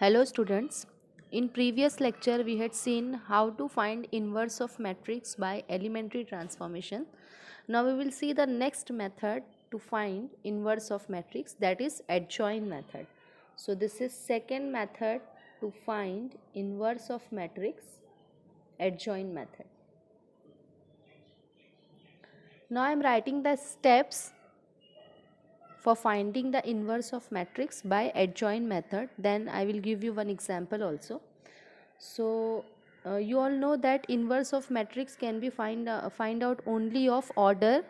Hello students. In previous lecture we had seen how to find inverse of matrix by elementary transformation. Now we will see the next method to find inverse of matrix, that is adjoint method. So this is second method to find inverse of matrix, adjoint method. Now I am writing the steps for finding the inverse of matrix by adjoint method. Then I will give you one example also. So you all know that inverse of matrix can be find out only of order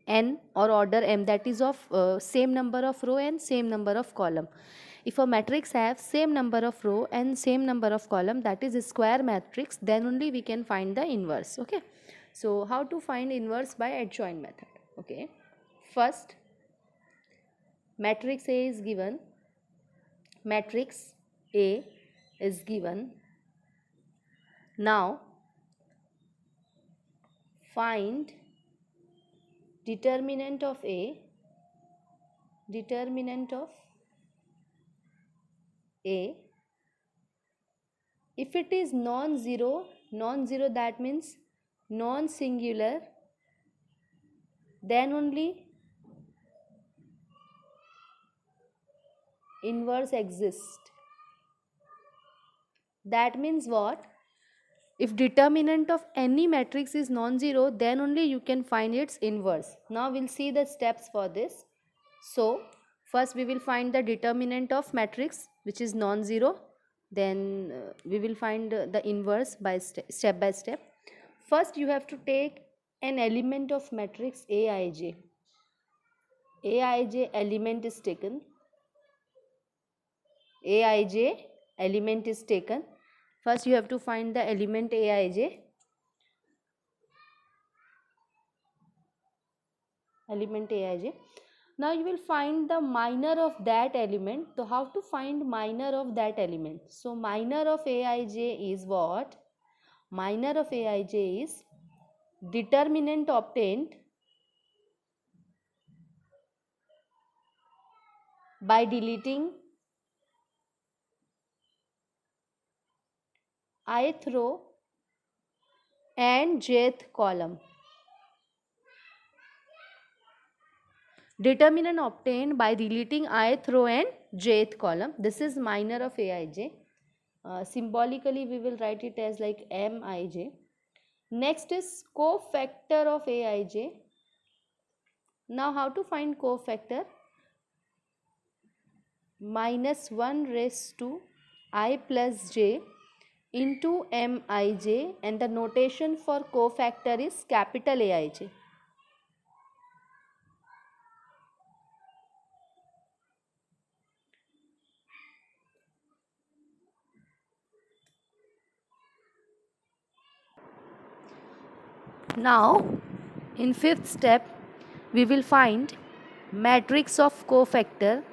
n or order m, that is of same number of row and same number of column. If a matrix have same number of row and same number of column, that is a square matrix, then only we can find the inverse. Okay, so how to find inverse by adjoint method? Okay, first matrix A is given, matrix A is given. Now find determinant of A, determinant of A. If it is non-zero, non-zero that means non-singular, then only inverse exists. That means what? If determinant of any matrix is non-zero, then only you can find its inverse. Now we'll see the steps for this. So first we will find the determinant of matrix which is non-zero. Then we will find the inverse by step by step. First you have to take an element of matrix Aij. Aij element is taken. Aij element is taken. First you have to find the element Aij. Element Aij. Now you will find the minor of that element. So how to find minor of that element? So minor of Aij is what? Minor of Aij is determinant obtained by deleting ith row and jth column. Determinant obtained by deleting ith row and jth column. This is minor of Aij. Symbolically we will write it as like Mij. Next is cofactor of Aij. Now how to find cofactor? Minus 1 raised to I plus j into Mij, and the notation for cofactor is capital Aij. Now in fifth step we will find matrix of cofactor,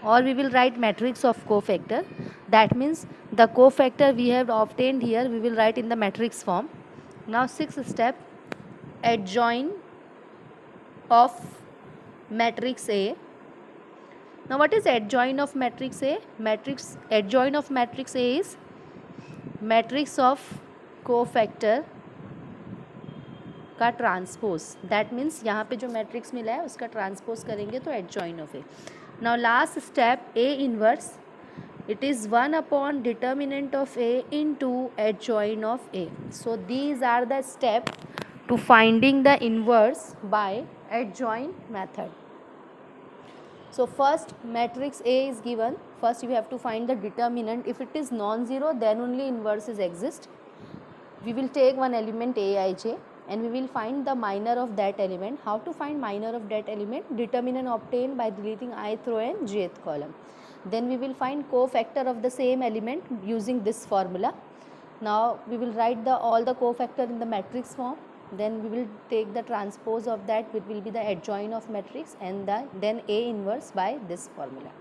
or we will write matrix of cofactor. That means the cofactor we have obtained here we will write in the matrix form. Now sixth step, adjoint of matrix A. Now what is adjoint of matrix A? Matrix adjoint of matrix A is matrix of cofactor का transpose. That means यहाँ पे जो matrix मिला है उसका transpose करेंगे तो adjoin of A. Now last step A inverse. It is 1 upon determinant of A into adjoint of A. So these are the steps to finding the inverse by adjoint method. So first matrix A is given. First you have to find the determinant. If it is non-zero, then only inverses exist. We will take one element Aij and we will find the minor of that element. How to find minor of that element? Determinant obtained by deleting ith row and jth column. Then we will find cofactor of the same element using this formula. Now we will write all the cofactor in the matrix form. Then we will take the transpose of that, which will be the adjoint of matrix, and then A inverse by this formula.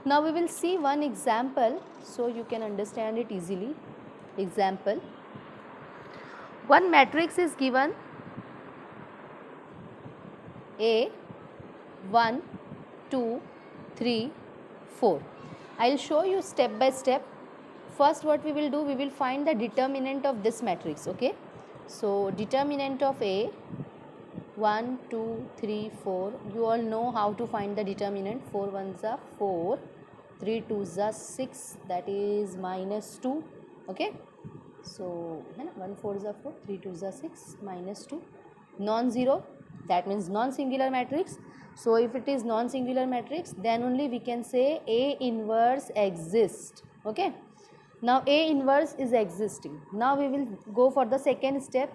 Now we will see one example so you can understand it easily. Example. One matrix is given A 1 2 3 4. I'll show you step by step. First, what we will do, we will find the determinant of this matrix. Okay, so determinant of A, 1 2 3 4. You all know how to find the determinant. 4 ones are 4, 3 twos are 6, that is -2. Okay, so 1 4s are 4, 3 twos are 6, -2. Non-zero, that means non-singular matrix. So if it is non-singular matrix, then only we can say A inverse exists. Okay, now A inverse is existing. Now we will go for the second step.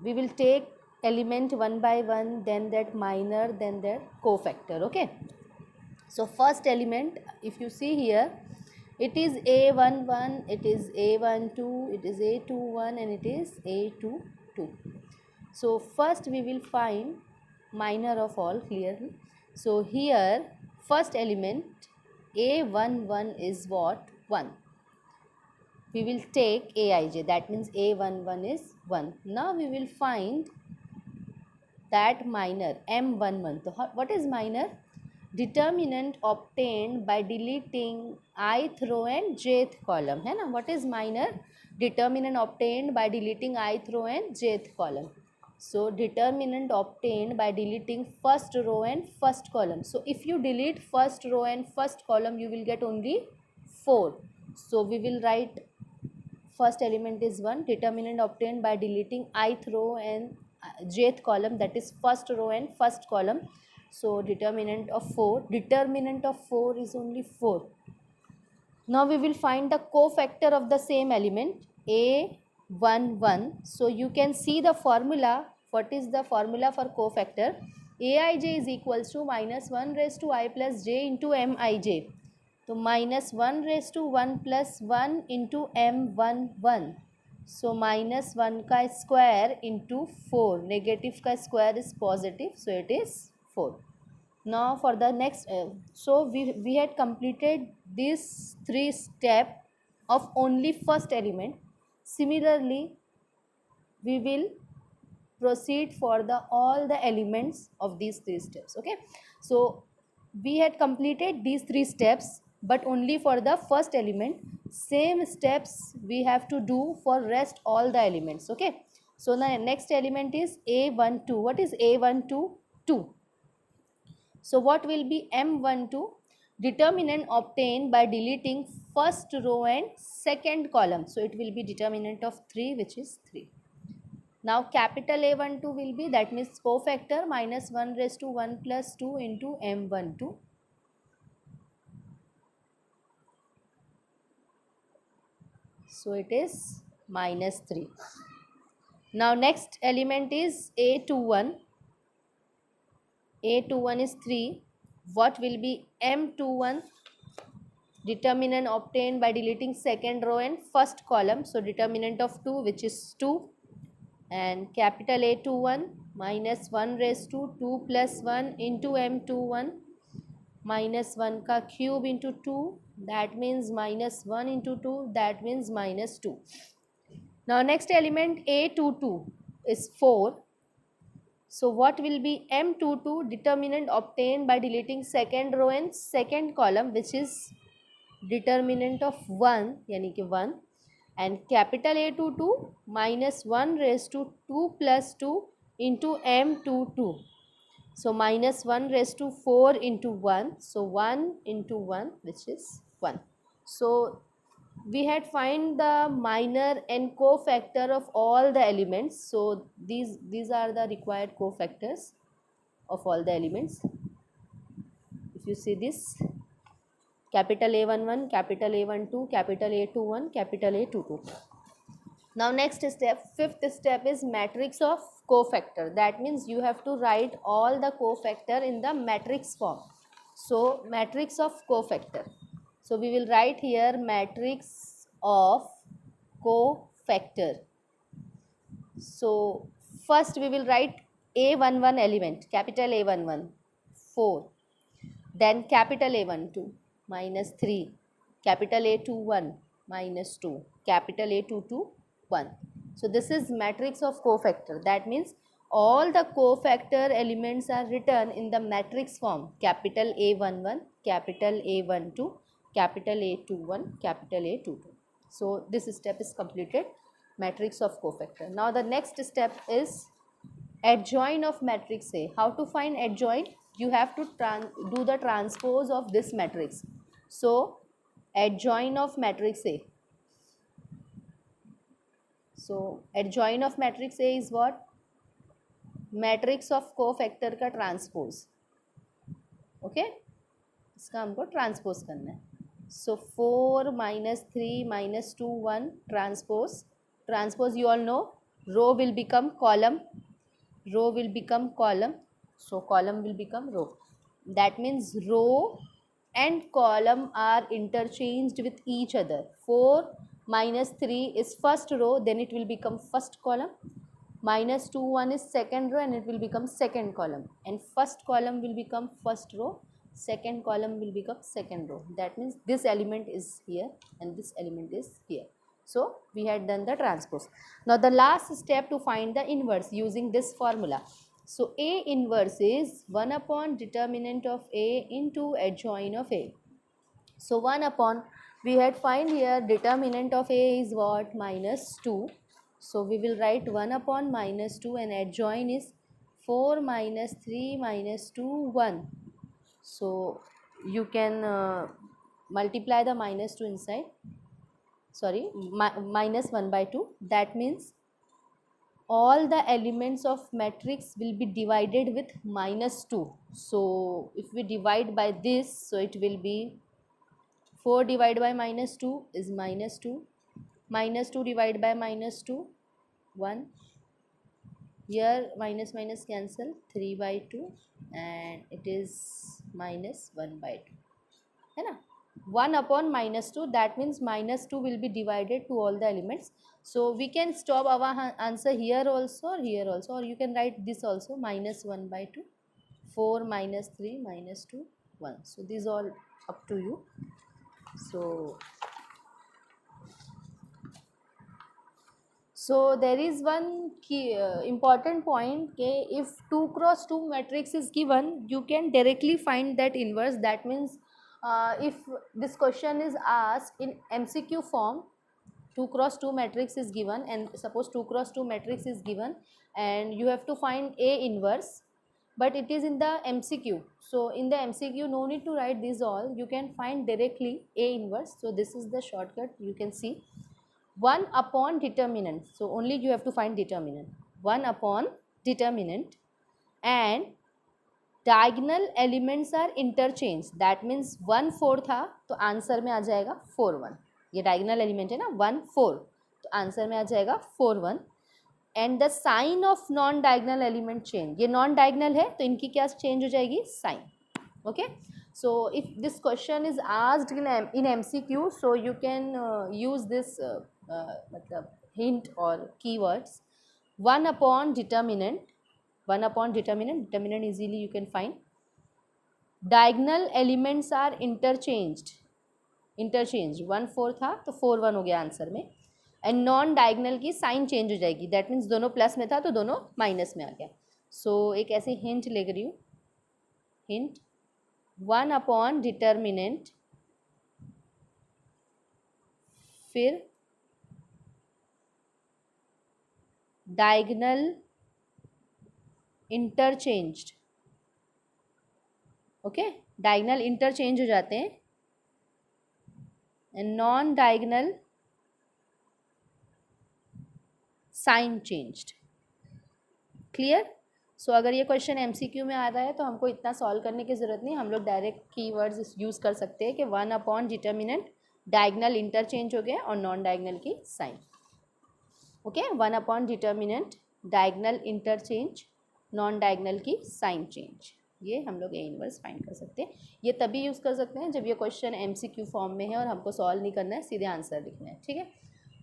We will take element one by one, then that minor, then that cofactor. Okay, so first element, if you see here, it is A11, it is A12, it is A21, and it is A22. So first we will find minor of all clearly. So here first element A11 is what? 1. We will take Aij, that means A11 is 1. Now we will find that minor M11. So what is minor? Determinant obtained by deleting ith row and jth column. है ना? What is minor? Determinant obtained by deleting ith row and jth column. So determinant obtained by deleting first row and first column. So if you delete first row and first column, you will get only 4. So we will write first element is 1. Determinant obtained by deleting ith row and jth column, that is first row and first column. So determinant of 4. Determinant of 4 is only 4. Now we will find the cofactor of the same element A11. So you can see the formula. What is the formula for cofactor? Aij is equals to -1 raised to I plus j into mij. So -1 raised to 1 plus 1 into M11. So -1 का square into 4. Negative का square is positive. So it is 4. Now for the next, so we had completed these 3 steps of only first element. Similarly, we will proceed for the all the elements of these 3 steps. Okay, so we had completed these 3 steps, but only for the first element. Same steps we have to do for rest all the elements. Okay, so the next element is A12. What is A12? 2. So what will be M12? Determinant obtained by deleting first row and second column. So it will be determinant of 3, which is 3. Now capital A12 will be, that means cofactor, -1 raised to 1 plus 2 into M12. So it is -3. Now next element is A21. A21 is 3. What will be M21? Determinant obtained by deleting second row and first column. So determinant of 2, which is 2. And capital A21, -1 raised to 2 plus 1 into M21. -1 का cube into 2, that means -1 into 2, that means -2. Now next element A22 is 4. So what will be M22? Determinant obtained by deleting second row and second column, which is determinant of 1, यानी कि 1. And capital A22, -1 raised to 2 plus 2 into M22. So -1 raised to 4 into 1. So 1 into 1, which is 1. So we had find the minor and cofactor of all the elements. So these are the required cofactors of all the elements. If you see this, capital A11, capital A12, capital A21, capital A22. Now next step, fifth step is matrix of cofactor. That means you have to write all the cofactor in the matrix form. So matrix of cofactor. So we will write here matrix of cofactor. So first we will write A11 element, capital A11, 4. Then capital A12, -3. Capital A21, -2. Capital A22, 1. So this is matrix of cofactor. That means all the cofactor elements are written in the matrix form. Capital A11, capital A12, capital A 2 1, capital A 2 2. So this step is completed, matrix of cofactor. Now the next step is adjoint of matrix A. How to find adjoint? You have to do the transpose of this matrix. So adjoint of matrix A. So adjoint of matrix A is what? Matrix of cofactor का transpose. Okay, इसका हमको transpose करना है. सो 4 -3 -2 1 transpose. Transpose you all know, row will become column, row will become column, so column will become row. That means row and column are interchanged with each other. 4 - 3 is first row, then it will become first column. -2 1 is second row and it will become second column, and first column will become first row, second column will become second row. That means this element is here and this element is here. So we had done the transpose. Now the last step to find the inverse using this formula. So A inverse is 1 upon determinant of A into adjoint of A. So 1 upon, we had find here determinant of A is what? -2. So we will write 1 upon -2 and adjoint is 4 - 3 - 2 1. So you can multiply the -2 inside, sorry, -1/2. That means all the elements of matrix will be divided with -2. So if we divide by this, so it will be 4 divided by -2 is -2, -2 divided by -2 1, here minus minus cancel, 3/2 and it is -1/2 है ना. 1 upon -2, that means -2 will be divided to all the elements. So we can stop our answer here also or here also, or you can write this also, -1/2, 4 - 3 - 2 1. So these all up to you. So there is one key important point कि if 2 cross 2 matrix is given, you can directly find that inverse. That means if this question is asked in MCQ form, 2 cross 2 matrix is given, and suppose 2 cross 2 matrix is given and you have to find A inverse, but it is in the MCQ. So in the MCQ no need to write this all, you can find directly A inverse. So this is the shortcut, you can see 1 upon determinant. So only you have to find determinant. 1 upon determinant and diagonal elements are interchanged. That means 1 4 था तो answer में आ जाएगा 4 1. ये diagonal element है ना, 1 4, तो answer में आ जाएगा 4 1. And the sign of non diagonal element change. ये नॉन डायगोनल है तो इनकी क्या चेंज हो जाएगी? Sign. Okay. So if this question is asked in MCQ, so you can use this hint or keywords. 1 upon determinant, 1 upon determinant, determinant easily you can find. Diagonal elements are interchanged. 1 4 था तो 4 1 हो गया answer में, and non diagonal की sign change हो जाएगी. That means दोनों plus में था तो दोनों माइनस में आ गया. सो एक ऐसे हिंट ले रही हूँ, हिंट 1 अपॉन डिटर्मिनेंट, फिर diagonal interchanged. Okay, diagonal interchange हो जाते हैं and non diagonal sign changed. Clear? So अगर ये क्वेश्चन MCQ में आ रहा है तो हमको इतना सॉल्व करने की ज़रूरत नहीं, हम लोग डायरेक्ट कीवर्ड्स यूज़ कर सकते हैं कि 1 अपॉन डिटर्मिनेंट, डायगोनल इंटरचेंज हो गया और नॉन डायगोनल की sign. Okay, 1 upon determinant, diagonal interchange, non diagonal की साइन चेंज. ये हम लोग ए इनवर्स फाइंड कर सकते हैं. ये तभी यूज़ कर सकते हैं जब ये क्वेश्चन MCQ फॉर्म में है और हमको सॉल्व नहीं करना है, सीधे आंसर लिखना है. ठीक है.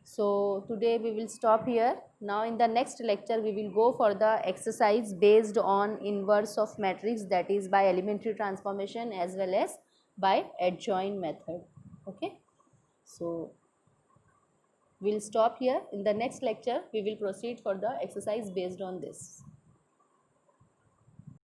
So today we will stop here. Now in the next lecture we will go for the exercise based on inverse of matrix, that is by elementary transformation as well as by adjoint method. Okay, so we'll stop here. In the next lecture we will proceed for the exercise based on this.